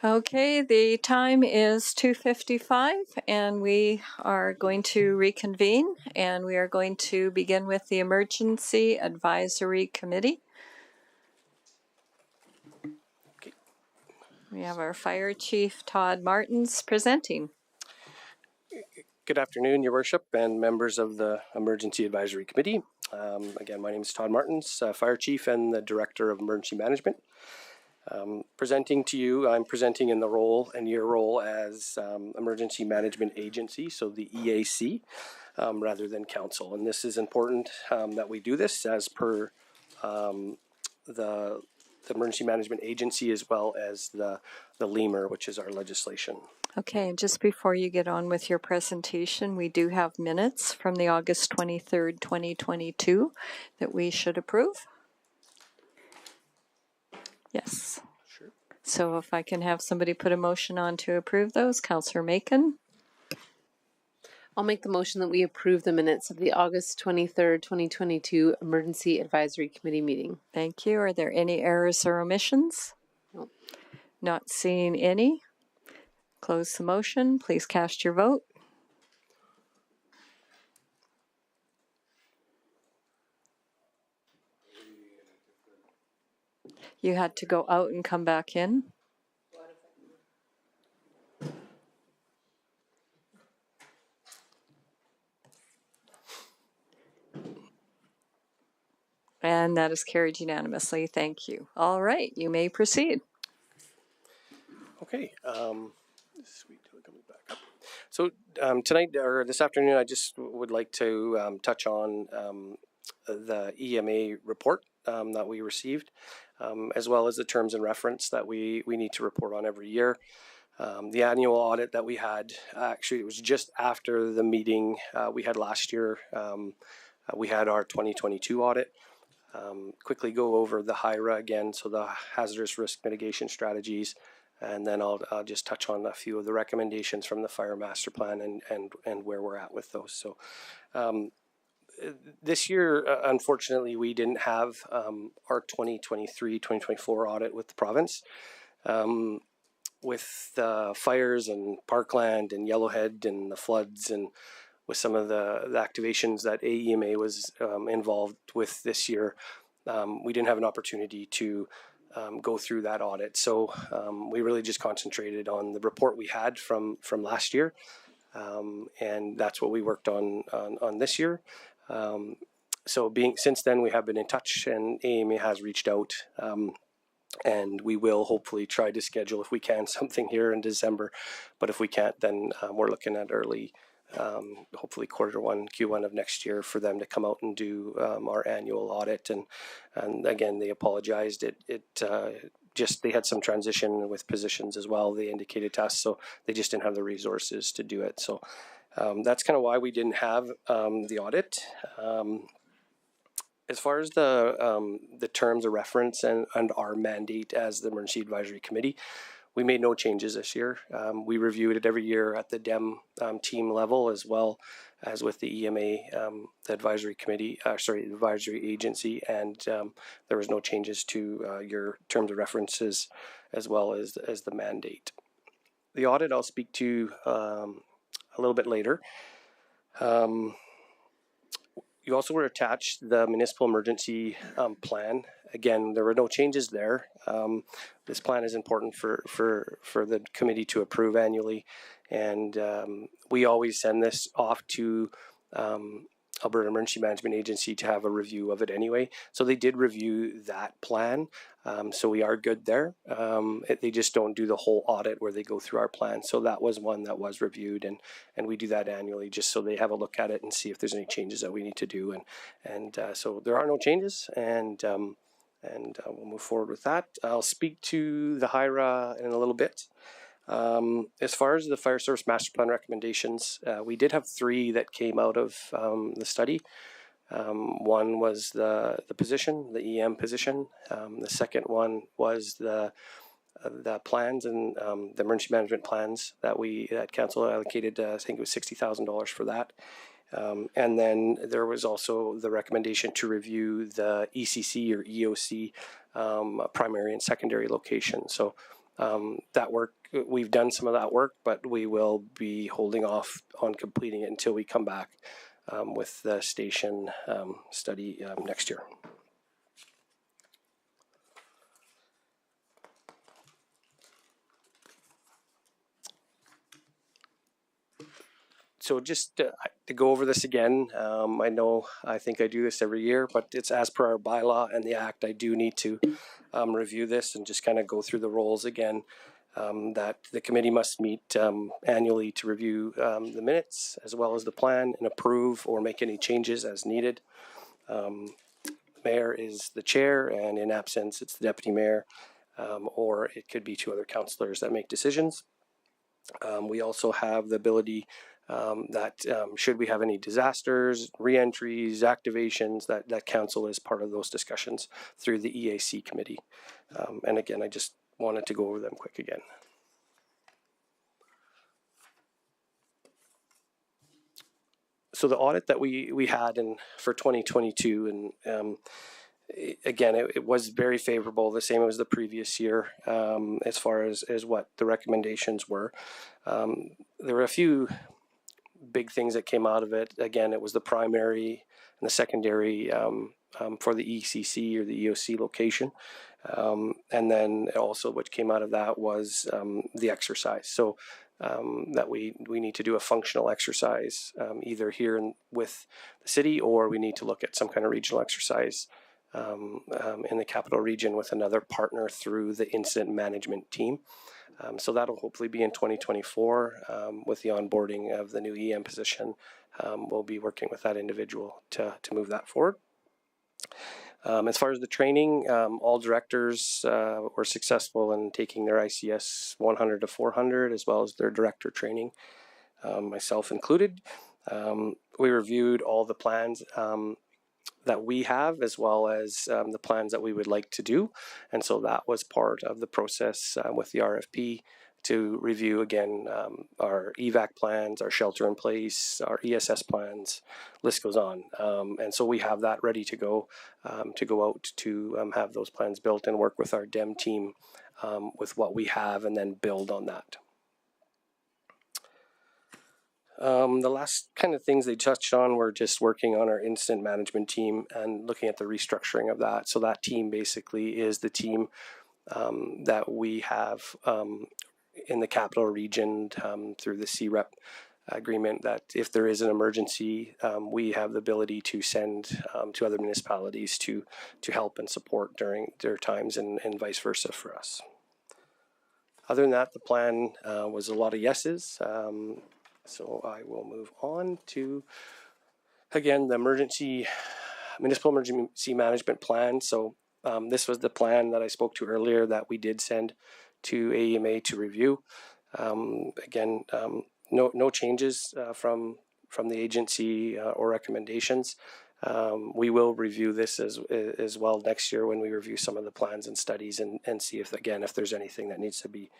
Okay, the time is 2:55 and we are going to reconvene, and we are going to begin with the Emergency Advisory Committee. Okay. We have our Fire Chief Todd Martins presenting. Good afternoon, Your Worship, and members of the Emergency Advisory Committee. Again, my name is Todd Martins, Fire Chief and the Director of Emergency Management. Presenting to you, I'm presenting in the role and your role as Emergency Management Agency, so the EAC, rather than Council. And this is important that we do this as per the Emergency Management Agency, as well as the LEMUR, which is our legislation. Okay, and just before you get on with your presentation, we do have minutes from the August 23rd, 2022 that we should approve. Yes. Sure. So if I can have somebody put a motion on to approve those. Councillor Macon. I'll make the motion that we approve the minutes of the August 23rd, 2022 Emergency Advisory Committee meeting. Thank you. Are there any errors or omissions? No. Not seeing any. Close the motion. Please cast your vote. You had to go out and come back in. And that is carried unanimously. Thank you. All right, you may proceed. Okay. Sweet. Coming back up. So tonight or this afternoon, I just would like to touch on the EMA report that we received, as well as the terms and reference that we need to report on every year. The annual audit that we had, actually, it was just after the meeting we had last year. We had our 2022 audit. Quickly go over the HIRA again, so the hazardous risk mitigation strategies, and then I'll just touch on a few of the recommendations from the fire master plan and where we're at with those. So this year, unfortunately, we didn't have our 2023-2024 audit with the province. With the fires and Parkland and Yellowhead and the floods, and with some of the activations that AEMA was involved with this year, we didn't have an opportunity to go through that audit. So we really just concentrated on the report we had from last year, and that's what we worked on this year. So since then, we have been in touch, and AEMA has reached out, and we will hopefully try to schedule, if we can, something here in December. But if we can't, then we're looking at early, hopefully Q1 of next year, for them to come out and do our annual audit. And again, they apologized. They had some transition with positions as well, they indicated to us, so they just didn't have the resources to do it. So that's kind of why we didn't have the audit. As far as the terms of reference and our mandate as the Emergency Advisory Committee, we made no changes this year. We reviewed it every year at the DEM team level, as well as with the EMA, the advisory committee, advisory agency, and there was no changes to your terms of references, as well as the mandate. The audit I'll speak to a little bit later. You also were attached the municipal emergency plan. Again, there were no changes there. This plan is important for the committee to approve annually, and we always send this off to Alberta Emergency Management Agency to have a review of it anyway. So they did review that plan, so we are good there. They just don't do the whole audit where they go through our plan. So that was one that was reviewed, and we do that annually just so they have a look at it and see if there's any changes that we need to do. And so there are no changes, and we'll move forward with that. I'll speak to the HIRA in a little bit. As far as the Fire Service Master Plan recommendations, we did have 3 that came out of the study. One was the position, the EM position. The second one was the plans and the emergency management plans that council allocated. I think it was $60,000 for that. And then there was also the recommendation to review the ECC or EOC primary and secondary location. So that work, we've done some of that work, but we will be holding off on completing it until we come back with the station study next year. So just to go over this again, I think I do this every year, but it's as per our bylaw and the act. I do need to review this and just kind of go through the roles again. That the committee must meet annually to review the minutes as well as the plan and approve or make any changes as needed. Mayor is the chair, and in absence, it's the deputy mayor, or it could be two other councillors that make decisions. We also have the ability that should we have any disasters, re-entries, activations, that council is part of those discussions through the EAC committee. And again, I just wanted to go over them quick again. So the audit that we had for 2022, and again, it was very favorable, the same as the previous year, as far as what the recommendations were. There were a few big things that came out of it. Again, it was the primary and the secondary for the ECC or the EOC location. And then also what came out of that was the exercise. So that we need to do a functional exercise either here with the city, or we need to look at some kind of regional exercise in the capital region with another partner through the incident management team. So that'll hopefully be in 2024 with the onboarding of the new EM position. We'll be working with that individual to move that forward. As far as the training, all directors were successful in taking their ICS 100 to 400 as well as their director training, myself included. We reviewed all the plans that we have as well as the plans that we would like to do. And so that was part of the process with the RFP to review again our EVAC plans, our shelter in place, our ESS plans, list goes on. And so we have that ready to go out to have those plans built and work with our DEM team with what we have and then build on that. The last kind of things they touched on were just working on our incident management team and looking at the restructuring of that. So that team basically is the team that we have in the capital region through the CREP agreement, that if there is an emergency, we have the ability to send to other municipalities to help and support during their times and vice versa for us. Other than that, the plan was a lot of yeses. So I will move on to, again, the municipal emergency management plan. So this was the plan that I spoke to earlier that we did send to AEMA to review. Again, no changes from the agency or recommendations. We will review this as well next year when we review some of the plans and studies and see if there's anything that needs to be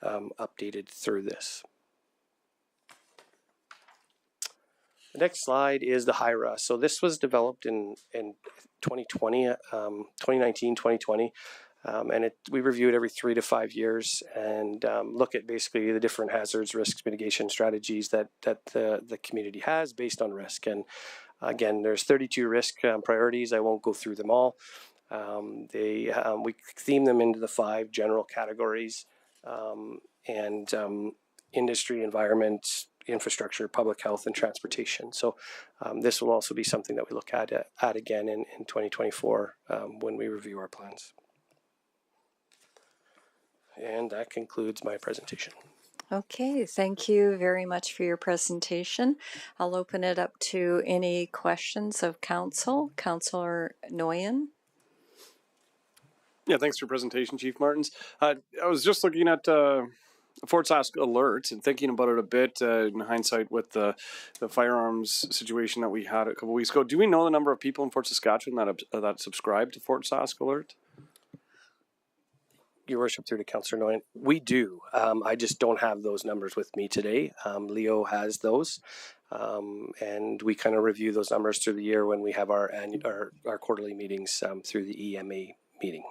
updated through this. The next slide is the HIRA. So this was developed in 2020, 2019, 2020. And we review it every 3 to 5 years and look at basically the different hazards, risks, mitigation strategies that the community has based on risk. And again, there's 32 risk priorities. I won't go through them all. We theme them into the 5 general categories and industry, environment, infrastructure, public health, and transportation. So this will also be something that we look at again in 2024 when we review our plans. And that concludes my presentation. Okay, thank you very much for your presentation. I'll open it up to any questions of council. Councillor Nguyen. Yeah, thanks for your presentation, Chief Martins. I was just looking at Fort Sask alerts and thinking about it a bit in hindsight with the firearms situation that we had a couple weeks ago. Do we know the number of people in Fort Saskatchewan that subscribe to Fort Sask alert? Your worship, through to Councillor Nguyen, we do. I just don't have those numbers with me today. Leo has those, and we kind of review those numbers through the year when we have our quarterly meetings through the EMA meeting.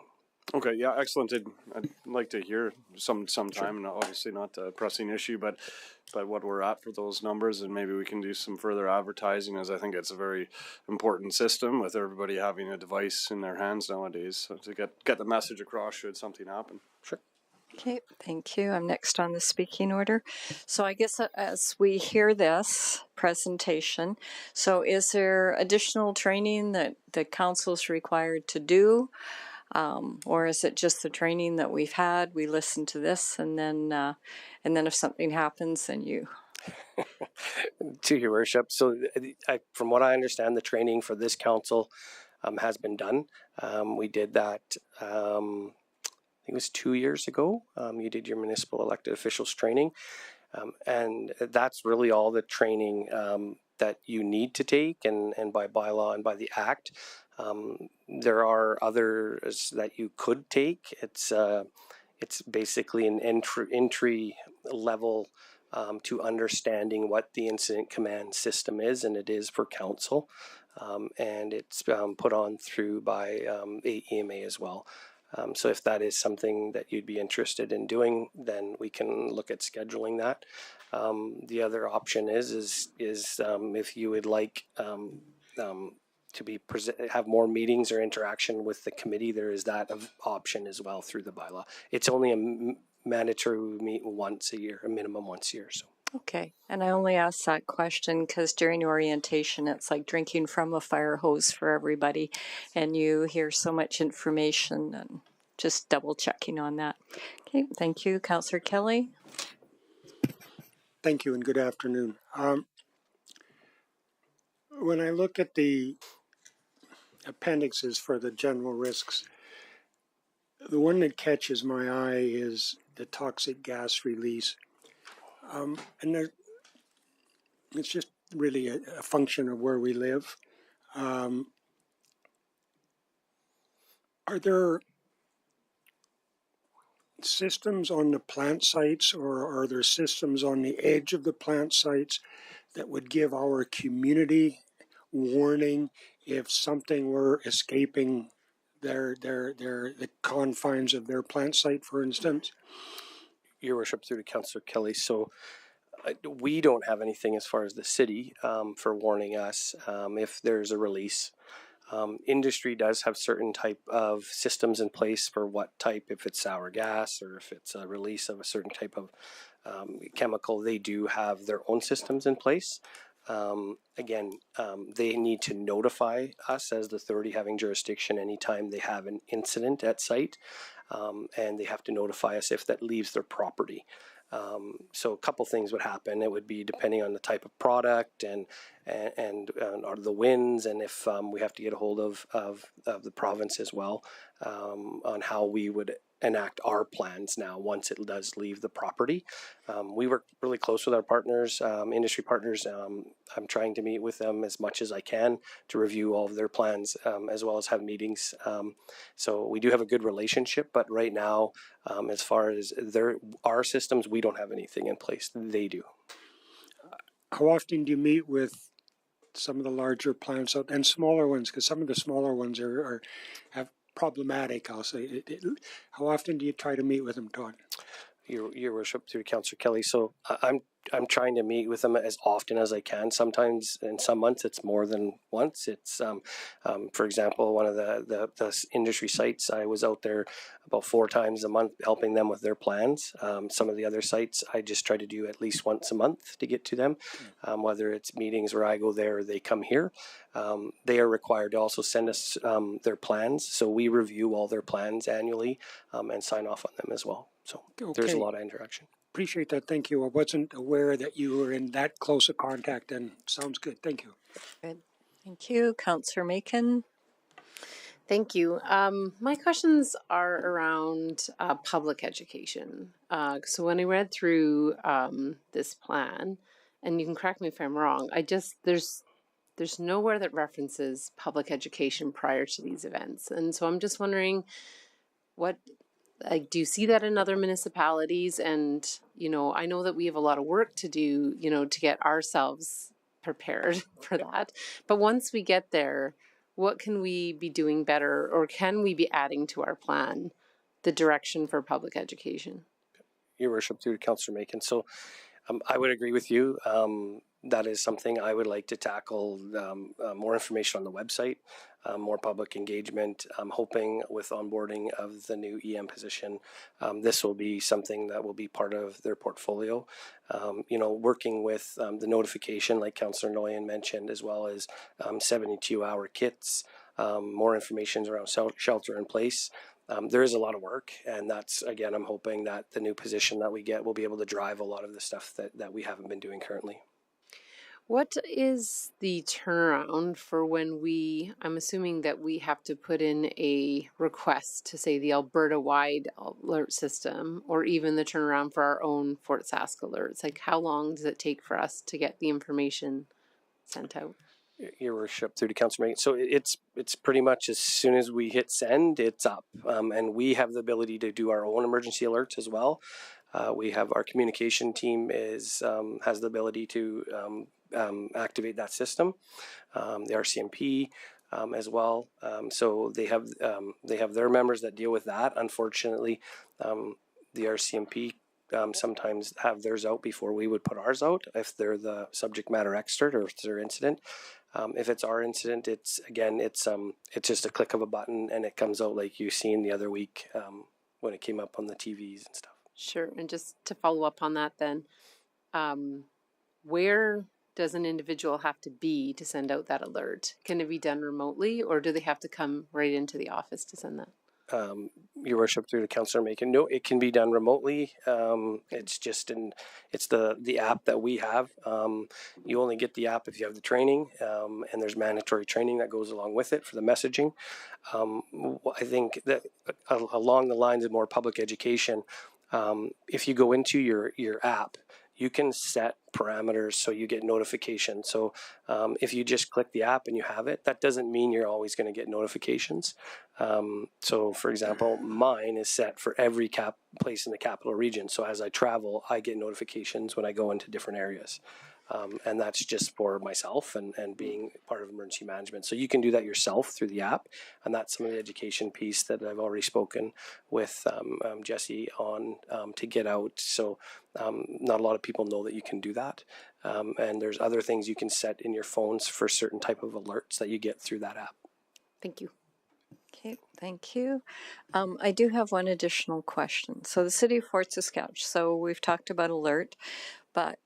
Okay, yeah, excellent. I'd like to hear some time, and obviously not a pressing issue, but what we're at for those numbers, and maybe we can do some further advertising, as I think it's a very important system with everybody having a device in their hands nowadays, so to get the message across should something happen. Sure. Okay, thank you. I'm next on the speaking order. So I guess as we hear this presentation, so is there additional training that the council's required to do? Or is it just the training that we've had? We listen to this, and then if something happens, then you. To your worship. So, from what I understand, the training for this council has been done. We did that. I think it was 2 years ago. You did your municipal elected officials training, and that's really all the training that you need to take, and by bylaw and by the act. There are others that you could take. It's basically an entry level to understanding what the incident command system is, and it is for council, and it's put on through by EMA as well. So if that is something that you'd be interested in doing, then we can look at scheduling that. The other option is if you would like to be have more meetings or interaction with the committee, there is that option as well through the bylaw. It's only a mandatory meet once a year, a minimum once a year. So. Okay, and I only asked that question because during orientation, it's like drinking from a fire hose for everybody, and you hear so much information, and just double checking on that. Okay, thank you, Councillor Kelly. Thank you and good afternoon. When I look at the appendixes for the general risks, the one that catches my eye is the toxic gas release. And it's just really a function of where we live. Are there systems on the plant sites, or are there systems on the edge of the plant sites that would give our community warning if something were escaping the confines of their plant site, for instance? Your worship, through to Councillor Kelly. So we don't have anything as far as the city for warning us if there's a release. Industry does have certain type of systems in place for what type, if it's sour gas or if it's a release of a certain type of chemical. They do have their own systems in place. They need to notify us as the authority having jurisdiction anytime they have an incident at site, and they have to notify us if that leaves their property. So a couple things would happen. It would be depending on the type of product and the winds, and if we have to get a hold of the province as well on how we would enact our plans now once it does leave the property. We work really close with our partners, industry partners. I'm trying to meet with them as much as I can to review all of their plans, as well as have meetings. So we do have a good relationship, but right now, as far as our systems, we don't have anything in place. They do. How often do you meet with some of the larger plants and smaller ones? Because some of the smaller ones have problematic, I'll say. How often do you try to meet with them, Todd? Your worship, through Councillor Kelly. So I'm trying to meet with them as often as I can. Sometimes in some months it's more than once. It's for example, one of the industry sites, I was out there about 4 times a month helping them with their plans. Some of the other sites I just try to do at least once a month to get to them, whether it's meetings where I go there or they come here. They are required to also send us their plans, so we review all their plans annually and sign off on them as well. So there's a lot of interaction. Appreciate that. Thank you. I wasn't aware that you were in that close a contact, and sounds good. Thank you. Good. Thank you, Councillor Macon. Thank you. My questions are around public education. So when I read through this plan, and you can correct me if I'm wrong, there's nowhere that references public education prior to these events. And so I'm just wondering, do you see that in other municipalities? And, I know that we have a lot of work to do, to get ourselves prepared for that. But once we get there, what can we be doing better, or can we be adding to our plan the direction for public education. Your Worship, through to Councillor Macon. So I would agree with you. That is something I would like to tackle. More information on the website, more public engagement. I'm hoping with onboarding of the new EM position, this will be something that will be part of their portfolio. Working with the notification, like Councillor Noyan mentioned, as well as 72-hour kits, more information around shelter in place. There is a lot of work, and that's, again, I'm hoping that the new position that we get will be able to drive a lot of the stuff that we haven't been doing currently. What is the turnaround for when I'm assuming that we have to put in a request to say the Alberta-wide alert system, or even the turnaround for our own Fort Sask alerts? Like, how long does it take for us to get the information sent out? Your Worship, through to Councillor Megan. So it's pretty much as soon as we hit send, it's up, and we have the ability to do our own emergency alerts as well. We have our communication team has the ability to activate that system. The RCMP as well. So they have their members that deal with that. Unfortunately, the RCMP sometimes have theirs out before we would put ours out if they're the subject matter expert or if it's their incident. If it's our incident, it's just a click of a button and it comes out like you seen the other week when it came up on the TVs and stuff. Sure. And just to follow up on that then, where does an individual have to be to send out that alert? Can it be done remotely, or do they have to come right into the office to send that? Your Worship, through to Councillor Macon. No, it can be done remotely. It's just it's the app that we have. You only get the app if you have the training, and there's mandatory training that goes along with it for the messaging. I think that along the lines of more public education, if you go into your app, you can set parameters so you get notifications. So if you just click the app and you have it, that doesn't mean you're always going to get notifications. So for example, mine is set for every place in the capital region. So as I travel, I get notifications when I go into different areas. And that's just for myself and being part of emergency management. So you can do that yourself through the app. And that's some of the education piece that I've already spoken with Jesse on to get out. So not a lot of people know that you can do that. And there's other things you can set in your phones for certain type of alerts that you get through that app. Thank you. Okay, thank you. I do have one additional question. So the City of Fort Saskatchewan, so we've talked about alert, but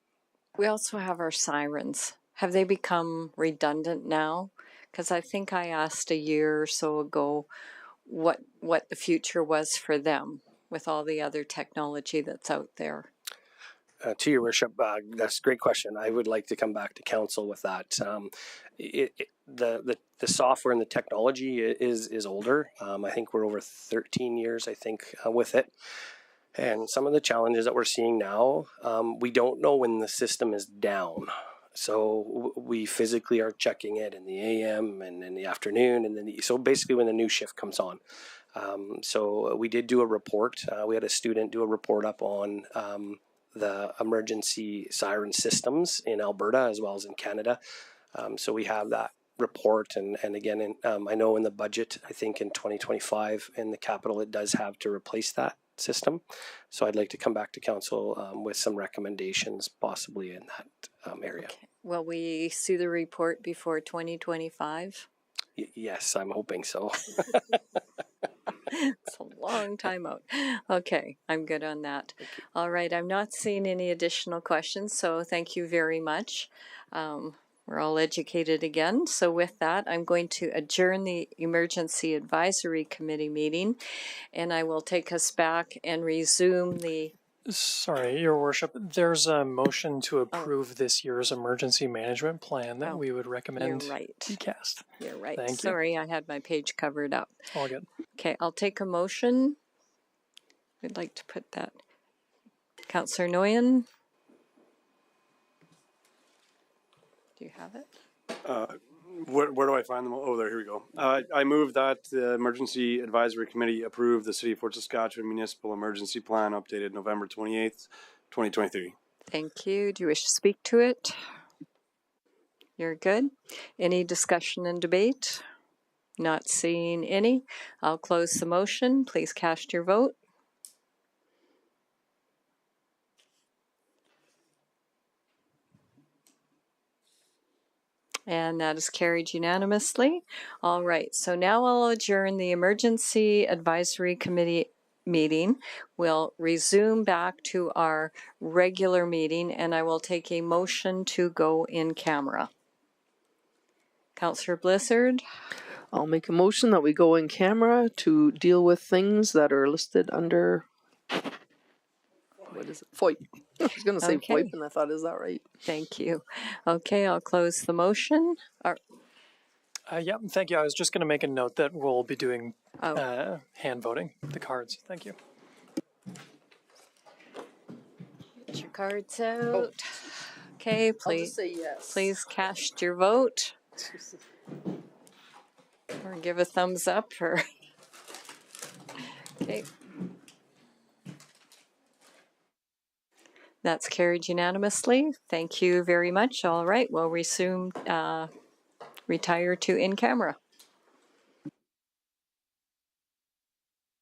we also have our sirens. Have they become redundant now? Because I think I asked a year or so ago what the future was for them with all the other technology that's out there. To your Worship, that's a great question. I would like to come back to council with that. The software and the technology is older. I think we're over 13 years, I think, with it. And some of the challenges that we're seeing now, we don't know when the system is down. So we physically are checking it in the AM and in the afternoon, and then so basically when the new shift comes on. So we did do a report. We had a student do a report up on the emergency siren systems in Alberta as well as in Canada. So we have that report, and again, I know in the budget, I think in 2025 in the capital, it does have to replace that system. So I'd like to come back to council with some recommendations possibly in that area. Okay. Will we see the report before 2025? Yes, I'm hoping so. It's a long time out. Okay, I'm good on that. All right, I'm not seeing any additional questions, so thank you very much. We're all educated again. So with that, I'm going to adjourn the Emergency Advisory Committee meeting, and I will take us back and resume the... Sorry, Your Worship, there's a motion to approve this year's emergency management plan that we would recommend You're right. be cast. You're right. Thank you. Sorry, I had my page covered up. All good. Okay, I'll take a motion. I'd like to put that. Councillor Noyan? Do you have it? Where do I find them? Oh, there, here we go. I move that the Emergency Advisory Committee approve the City of Fort Saskatchewan Municipal Emergency Plan updated November 28th, 2023. Thank you. Do you wish to speak to it? You're good. Any discussion and debate? Not seeing any. I'll close the motion. Please cast your vote. And that is carried unanimously. All right, so now I'll adjourn the Emergency Advisory Committee meeting. We'll resume back to our regular meeting, and I will take a motion to go in camera. Councillor Blissard. I'll make a motion that we go in camera to deal with things that are listed under, what is it? FOIP. I was going to say Okay. FOIP, and I thought, is that right? Thank you. Okay, I'll close the motion. Yeah, thank you. I was just going to make a note that we'll be doing Oh. hand voting, the cards. Thank you. Get your cards out. Okay, I'll please. just say yes. Please cast your vote. Or give a thumbs up or okay. That's carried unanimously. Thank you very much. All right, we'll resume retire to in camera.